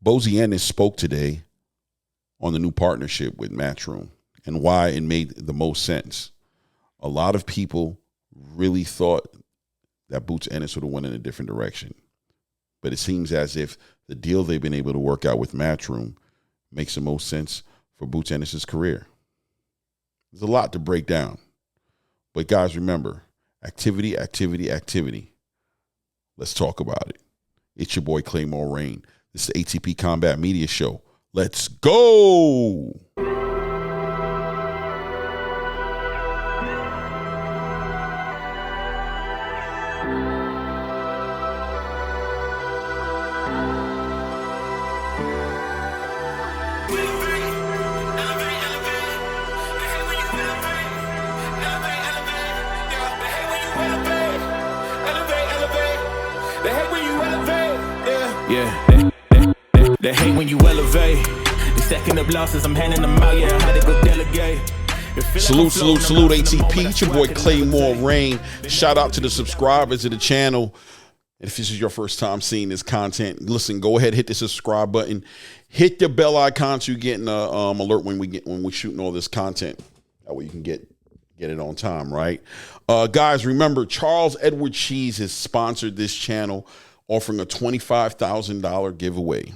Bozy Ennis spoke today on the new partnership with Matchroom and why it made the most sense. A lot of people really thought that Boots Ennis would have went in a different direction. But it seems as if the deal they've been able to work out with Matchroom makes the most sense for Boots Ennis' career. There's a lot to break down. But guys, remember, activity, activity, activity. Let's talk about it. It's your boy Claymore Rain. This is the ATP Combat Media Show. Let's go! They hate when you elevate. The second of losses, I'm handing them out. Yeah, I had to go delegate. Salute ATP. It's your boy Claymore Rain. Shout out to the subscribers of the channel. And if this is your first time seeing this content, listen, go ahead, hit the subscribe button, hit the bell icon so you get an alert when we're shooting all this content. That way you can get it on time, right? Guys, remember, Charles Edward Cheese has sponsored this channel, offering a $25,000 giveaway.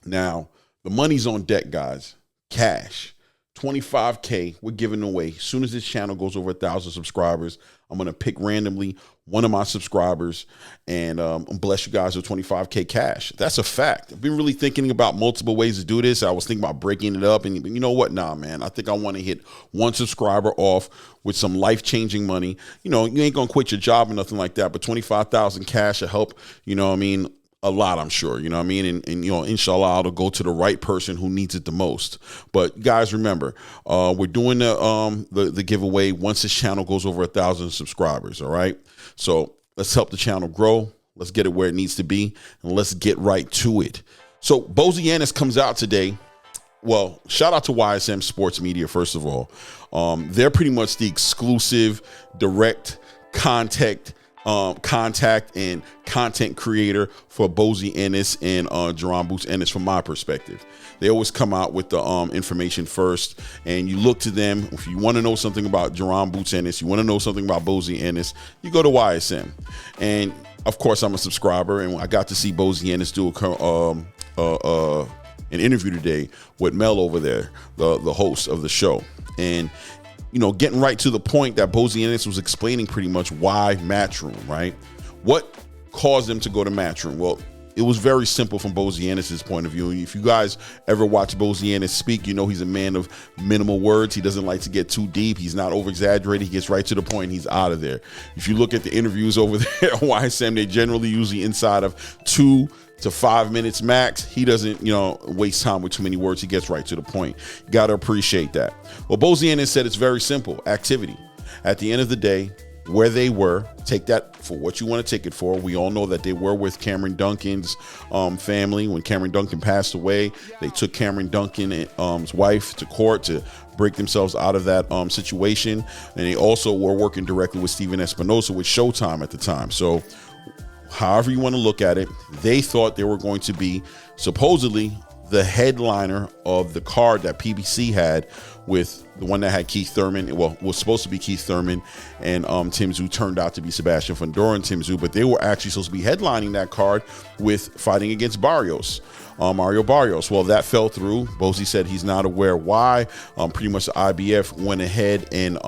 Now, the money's on deck, guys. Cash. $25K we're giving away. As soon as this channel goes over 1,000 subscribers, I'm going to pick randomly one of my subscribers and bless you guys with $25K cash. That's a fact. I've been really thinking about multiple ways to do this. I was thinking about breaking it up, and you know what? Nah, man. I think I want to hit one subscriber off with some life-changing money. You know, you ain't going to quit your job or nothing like that, but $25,000 cash will help, you know what I mean, a lot, I'm sure, you know what I mean? And you know, inshallah, it'll go to the right person who needs it the most. But guys, remember, we're doing the giveaway once this channel goes over 1,000 subscribers, all right? So let's help the channel grow. Let's get it where it needs to be, and let's get right to it. So Bozy Ennis comes out today. Well, shout out to YSM Sports Media, first of all. They're pretty much the exclusive direct contact and content creator for Bozy Ennis and Jerron Boots Ennis from my perspective. They always come out with the information first, and you look to them. If you want to know something about Jerron Boots Ennis, you want to know something about Bozy Ennis, you go to YSM. And of course, I'm a subscriber, and I got to see Bozy Ennis do an interview today with Mel over there, the host of the show. And you know, getting right to the point that Bozy Ennis was explaining pretty much why Matchroom, right? What caused them to go to Matchroom? Well, it was very simple from Bozy Ennis' point of view. If you guys ever watch Bozy Ennis speak, you know he's a man of minimal words. He doesn't like to get too deep. He's not over-exaggerated. He gets right to the point. He's out of there. If you look at the interviews over there at YSM, they generally usually inside of 2 to 5 minutes max. He doesn't, you know, waste time with too many words. He gets right to the point. You got to appreciate that. Well, Bozy Ennis said it's very simple. Activity. At the end of the day, where they were, take that for what you want to take it for. We all know that they were with Cameron Duncan's family. When Cameron Duncan passed away, they took Cameron Duncan's wife to court to break themselves out of that situation. And they also were working directly with Steven Espinosa with Showtime at the time. So however you want to look at it, they thought they were going to be supposedly the headliner of the card that PBC had with the one that had Keith Thurman. Well, was supposed to be Keith Thurman and Tim Tszyu, turned out to be Sebastian Fundora and Tim Tszyu, but they were actually supposed to be headlining that card with fighting against Mario Barrios. Well, that fell through. Bozy said he's not aware why. Pretty much the IBF went ahead and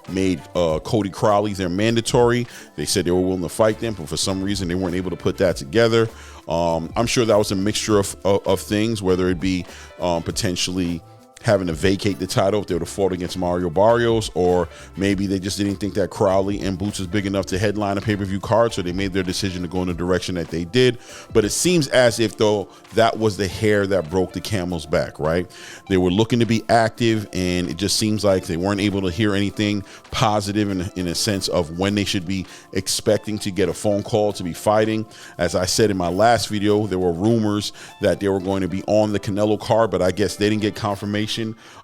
made Cody Crowley their mandatory. They said they were willing to fight them, but for some reason they weren't able to put that together. I'm sure that was a mixture of things, whether it be potentially having to vacate the title if they would have fought against Mario Barrios, or maybe they just didn't think that Crowley and Boots was big enough to headline a pay-per-view card, so they made their decision to go in the direction that they did. But it seems as if, though, that was the hair that broke the camel's back, right? They were looking to be active, and it just seems like they weren't able to hear anything positive in a sense of when they should be expecting to get a phone call to be fighting. As I said in my last video, there were rumors that they were going to be on the Canelo card, but I guess they didn't get confirmation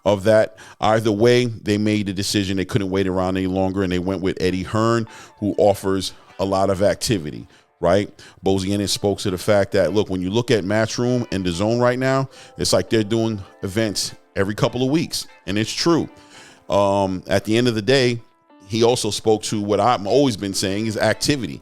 of that. Either way, they made the decision. They couldn't wait around any longer, and they went with Eddie Hearn, who offers a lot of activity. right? Bozy Ennis spoke to the fact that, look, when you look at Matchroom and the Zone right now, it's like they're doing events every couple of weeks, and it's true. At the end of the day, he also spoke to what I've always been saying is activity.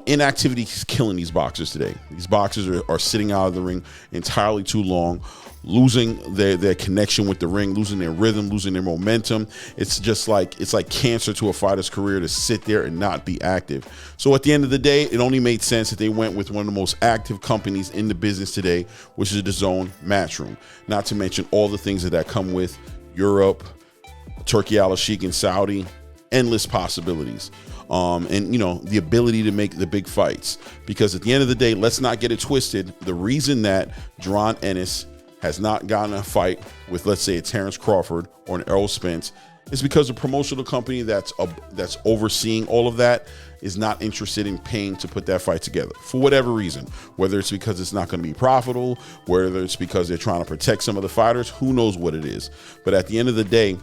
Inactivity is killing these boxers today. These boxers are sitting out of the ring entirely too long, losing their connection with the ring, losing their rhythm, losing their momentum. It's like cancer to a fighter's career to sit there and not be active. So at the end of the day, it only made sense that they went with one of the most active companies in the business today, which is the Zone Matchroom. Not to mention all the things that come with Europe, Turkey Al-Sheikh in Saudi, endless possibilities. And the ability to make the big fights, because at the end of the day, let's not get it twisted. The reason that Jaron Ennis has not gotten a fight with, let's say, a Terrence Crawford or an Errol Spence is because the promotional company that's overseeing all of that is not interested in paying to put that fight together for whatever reason, whether it's because it's not going to be profitable, whether it's because they're trying to protect some of the fighters, who knows what it is. But at the end of the day,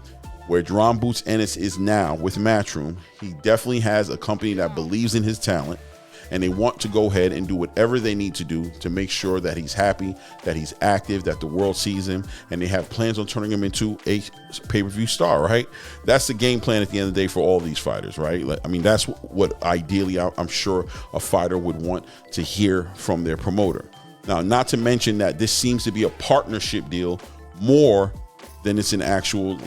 where Jaron Boots Ennis is now with Matchroom, he definitely has a company that believes in his talent, and they want to go ahead and do whatever they need to do to make sure that he's happy, that he's active, that the world sees him, and they have plans on turning him into a pay-per-view star, right? That's the game plan at the end of the day for all these fighters, right? I mean, that's what ideally I'm sure a fighter would want to hear from their promoter. Now, not to mention that this seems to be a partnership deal more than it's an actual,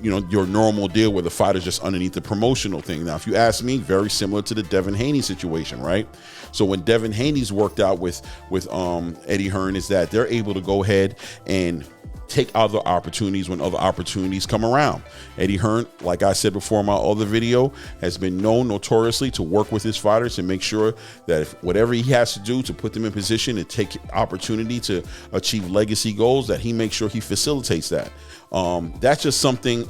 your normal deal where the fighter's just underneath the promotional thing. Now, if you ask me, very similar to the Devin Haney situation, right? So when Devin Haney's worked out with Eddie Hearn, is that they're able to go ahead and take other opportunities when other opportunities come around. Eddie Hearn, like I said before in my other video, has been known notoriously to work with his fighters and make sure that if whatever he has to do to put them in position to take opportunity to achieve legacy goals, that he makes sure he facilitates that. That's just something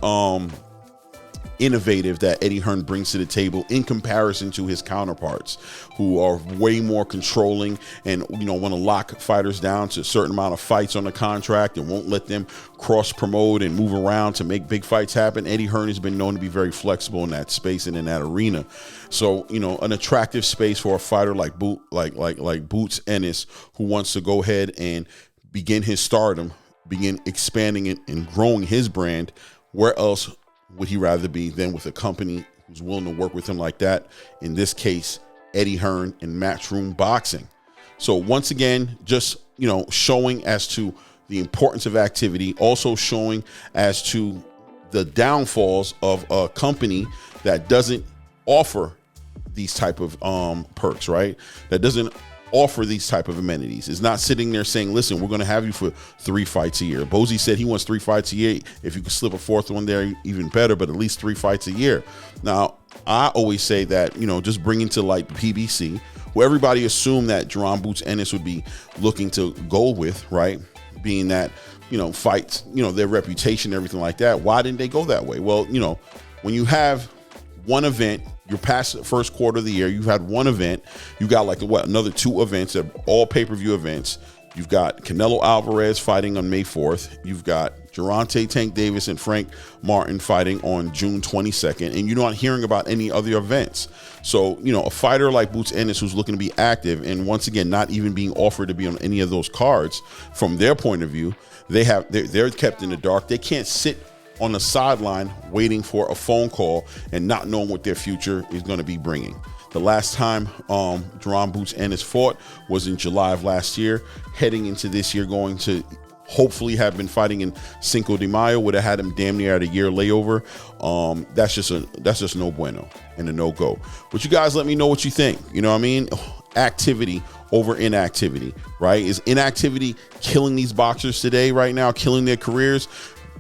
innovative that Eddie Hearn brings to the table in comparison to his counterparts, who are way more controlling and want to lock fighters down to a certain amount of fights on the contract and won't let them cross promote and move around to make big fights happen. Eddie Hearn has been known to be very flexible in that space and in that arena. So an attractive space for a fighter like Boots Ennis, who wants to go ahead and begin his stardom, begin expanding it and growing his brand. Where else would he rather be than with a company who's willing to work with him like that? In this case, Eddie Hearn and Matchroom Boxing. So once again, just showing as to the importance of activity, also showing as to the downfalls of a company that doesn't offer these type of perks, right? That doesn't offer these type of amenities. It's not sitting there saying, listen, we're going to have you for 3 fights a year. Bozy said he wants 3 fights a year. If you could slip a 4th one there, even better, but at least 3 fights a year. Now, I always say that, just bringing to light PBC, who everybody assumed that Jaron Boots Ennis would be looking to go with, right? Being that, fights, their reputation, everything like that. Why didn't they go that way? Well, when you have one event, you're past the first quarter of the year, you've had one event, you got another 2 events that are all pay-per-view events. You've got Canelo Alvarez fighting on May 4th. You've got Gervonta Tank Davis and Frank Martin fighting on June 22nd, and you're not hearing about any other events. So, a fighter like Boots Ennis, who's looking to be active and once again not even being offered to be on any of those cards, from their point of view, they're kept in the dark. They can't sit on the sideline waiting for a phone call and not knowing what their future is going to be bringing. The last time Jaron Boots Ennis fought was in July of last year. Heading into this year, going to hopefully have been fighting in Cinco de Mayo, would have had him damn near at a year layover. That's just no bueno and a no-go. But you guys let me know what you think. You know what I mean? Activity over inactivity, right? Is inactivity killing these boxers today right now, killing their careers,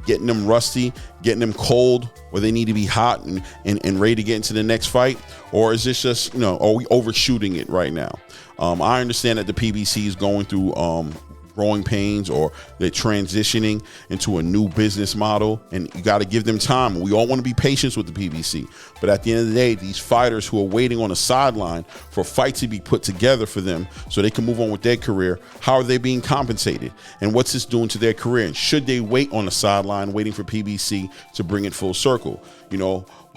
getting them rusty, getting them cold where they need to be hot and ready to get into the next fight? Or is this just, are we overshooting it right now? I understand that the PBC is going through growing pains, or they're transitioning into a new business model, and you got to give them time. We all want to be patient with the PBC, but at the end of the day, these fighters who are waiting on the sideline for fights to be put together for them so they can move on with their career, how are they being compensated, and what's this doing to their career? And should they wait on the sideline waiting for PBC to bring it full circle?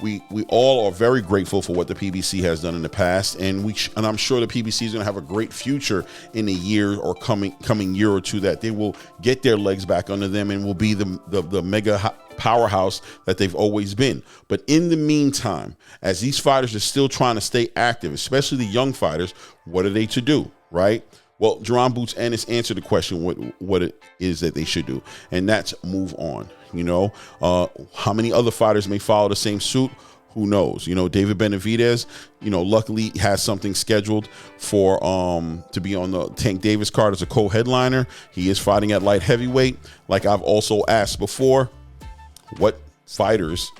we all are very grateful for what the PBC has done in the past, and I'm sure the PBC is going to have a great future in a year or coming year or two, that they will get their legs back under them and will be the mega powerhouse that they've always been. But in the meantime, as these fighters are still trying to stay active, especially the young fighters, what are they to do, right? Well, Jerron Boots Ennis answered the question what it is that they should do, and that's move on. How many other fighters may follow the same suit? Who knows? David Benavidez, luckily has something scheduled for to be on the Tank Davis card as a co-headliner. He is fighting at light heavyweight. Like I've also asked before, what fighters,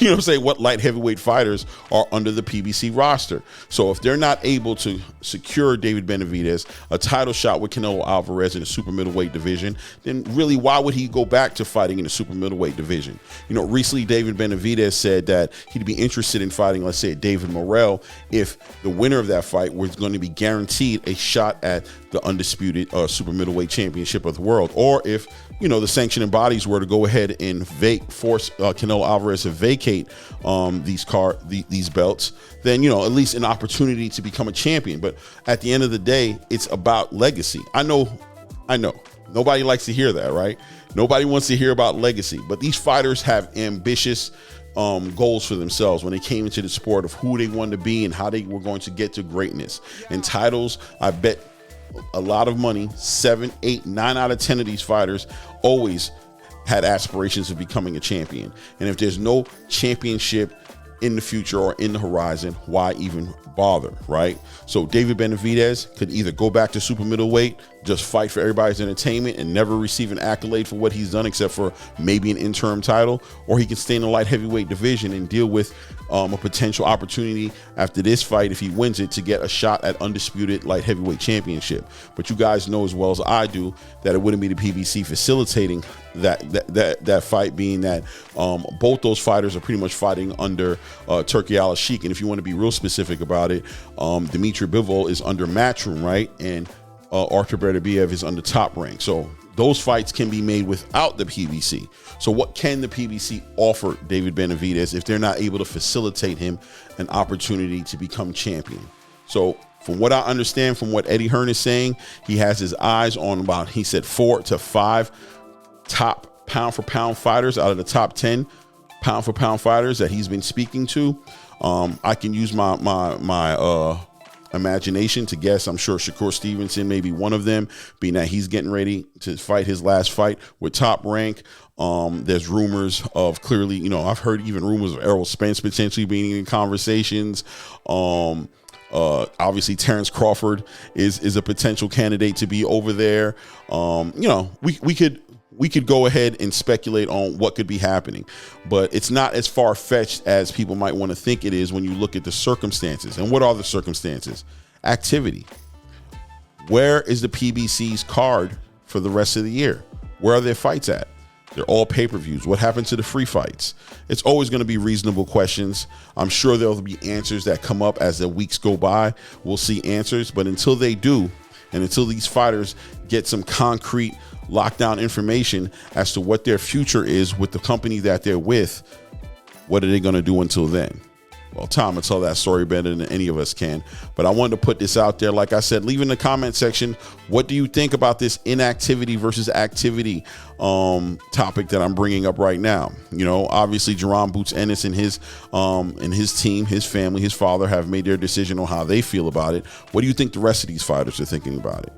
what light heavyweight fighters are under the PBC roster? So if they're not able to secure David Benavidez a title shot with Canelo Alvarez in the super middleweight division, then really why would he go back to fighting in the super middleweight division? Recently David Benavidez said that he'd be interested in fighting, let's say, David Morrell, if the winner of that fight was going to be guaranteed a shot at the undisputed super middleweight championship of the world, or if the sanctioning bodies were to go ahead and force Canelo Alvarez to vacate these belts, then at least an opportunity to become a champion. But at the end of the day, it's about legacy. I know nobody likes to hear that, right? Nobody wants to hear about legacy, but these fighters have ambitious goals for themselves when they came into the sport of who they wanted to be and how they were going to get to greatness. And titles, I bet a lot of money, 7, 8, 9 out of 10 of these fighters always had aspirations of becoming a champion. And if there's no championship in the future or in the horizon, why even bother, right? So David Benavidez could either go back to super middleweight, just fight for everybody's entertainment and never receive an accolade for what he's done except for maybe an interim title, or he can stay in the light heavyweight division and deal with a potential opportunity after this fight, if he wins it, to get a shot at undisputed light heavyweight championship. But you guys know as well as I do that it wouldn't be the PBC facilitating that fight, being that both those fighters are pretty much fighting under Turki Al-Sheikh. And if you want to be real specific about it, Dmitry Bivol is under Matchroom, right? And Artur Beterbiev is under Top Rank. So those fights can be made without the PBC. So what can the PBC offer David Benavidez if they're not able to facilitate him an opportunity to become champion? So from what I understand, from what Eddie Hearn is saying, he has his eyes on about, he said, 4 to 5 top pound for pound fighters out of the top 10 pound for pound fighters that he's been speaking to. I can use my imagination to guess. I'm sure Shakur Stevenson may be one of them, being that he's getting ready to fight his last fight with Top Rank. There's rumors of, clearly, I've heard even rumors of Errol Spence potentially being in conversations. Obviously Terrence Crawford is a potential candidate to be over there. We could go ahead and speculate on what could be happening, but it's not as far-fetched as people might want to think it is when you look at the circumstances. And what are the circumstances? Activity. Where is the PBC's card for the rest of the year? Where are their fights at? They're all pay-per-views. What happened to the free fights? It's always going to be reasonable questions. I'm sure there'll be answers that come up as the weeks go by. We'll see answers, but until they do, and until these fighters get some concrete lockdown information as to what their future is with the company that they're with, what are they going to do until then? Well, Tom will tell that story better than any of us can, but I wanted to put this out there. Like I said, leave in the comment section, what do you think about this inactivity versus activity topic that I'm bringing up right now? Obviously Jerron Boots Ennis and his team, his family, his father have made their decision on how they feel about it. What do you think the rest of these fighters are thinking about it?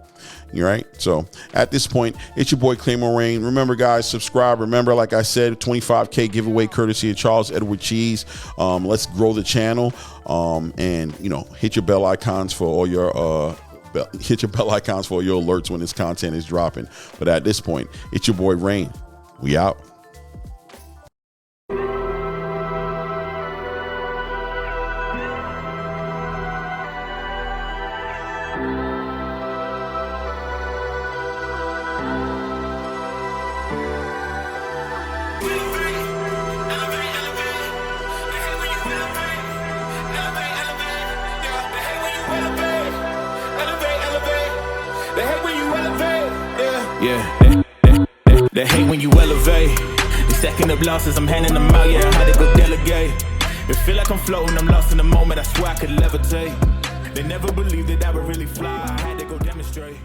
All right. So at this point, it's your boy Claymore Rain. Remember, guys, subscribe. Remember, like I said, 25K giveaway courtesy of Charles Edward Cheese. Let's grow the channel. And hit your bell icons for all your alerts when this content is dropping. But at this point, it's your boy Rain. We out. They hate when you elevate. They stacking up losses, I'm handing them out, yeah, I had to go delegate. It feel like I'm floating, I'm lost in the moment, I swear I could levitate. They never believed that I would really fly, I had to go demonstrate.